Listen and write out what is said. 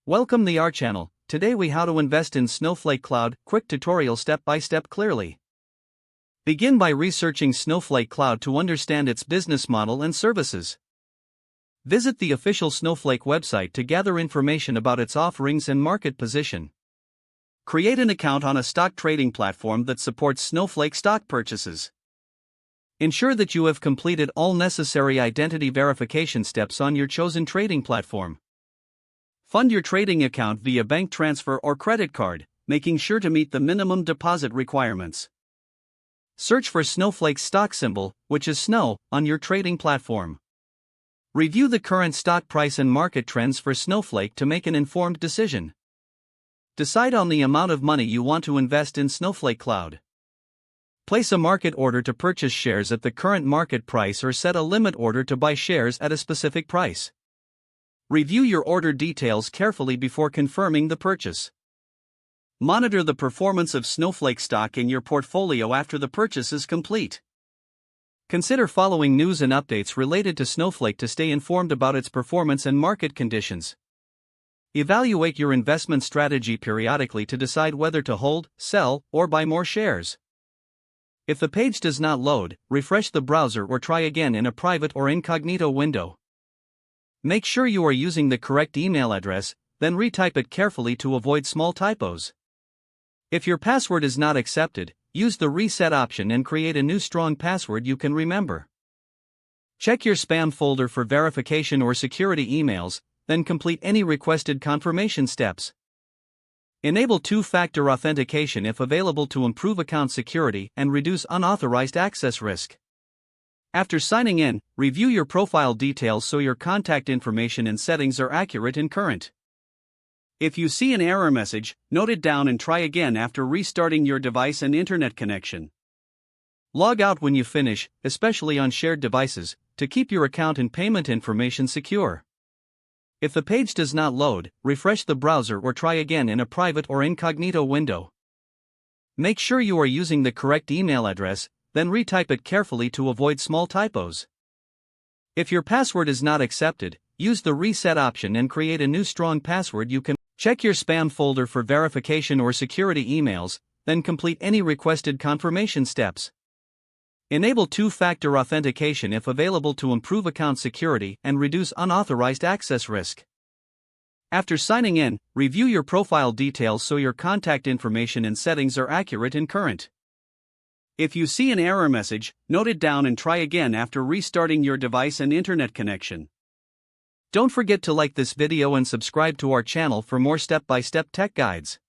Welcome to our channel. Today we how to invest in Snowflake Cloud, quick tutorial step by step clearly. Begin by researching Snowflake Cloud to understand its business model and services. Visit the official Snowflake website to gather information about its offerings and market position. Create an account on a stock trading platform that supports Snowflake stock purchases. Ensure that you have completed all necessary identity verification steps on your chosen trading platform. Fund your trading account via bank transfer or credit card, making sure to meet the minimum deposit requirements. Search for Snowflake's stock symbol, which is SNOW, on your trading platform. Review the current stock price and market trends for Snowflake to make an informed decision. Decide on the amount of money you want to invest in Snowflake Cloud. Place a market order to purchase shares at the current market price or set a limit order to buy shares at a specific price. Review your order details carefully before confirming the purchase. Monitor the performance of Snowflake stock in your portfolio after the purchase is complete. Consider following news and updates related to Snowflake to stay informed about its performance and market conditions. Evaluate your investment strategy periodically to decide whether to hold, sell, or buy more shares. If the page does not load, refresh the browser or try again in a private or incognito window. Make sure you are using the correct email address, then retype it carefully to avoid small typos. If your password is not accepted, use the reset option and create a new strong password you can remember. Check your spam folder for verification or security emails, then complete any requested confirmation steps. Enable two-factor authentication if available to improve account security and reduce unauthorized access risk. After signing in, review your profile details so your contact information and settings are accurate and current. If you see an error message, note it down and try again after restarting your device and internet connection. Log out when you finish, especially on shared devices, to keep your account and payment information secure. If the page does not load, refresh the browser or try again in a private or incognito window. Make sure you are using the correct email address, then retype it carefully to avoid small typos. If your password is not accepted, use the reset option and create a new strong password you can. Check your spam folder for verification or security emails, then complete any requested confirmation steps. Enable two-factor authentication if available to improve account security and reduce unauthorized access risk. After signing in, review your profile details so your contact information and settings are accurate and current. If you see an error message, note it down and try again after restarting your device and internet connection. Don't forget to like this video and subscribe to our channel for more step-by-step tech guides.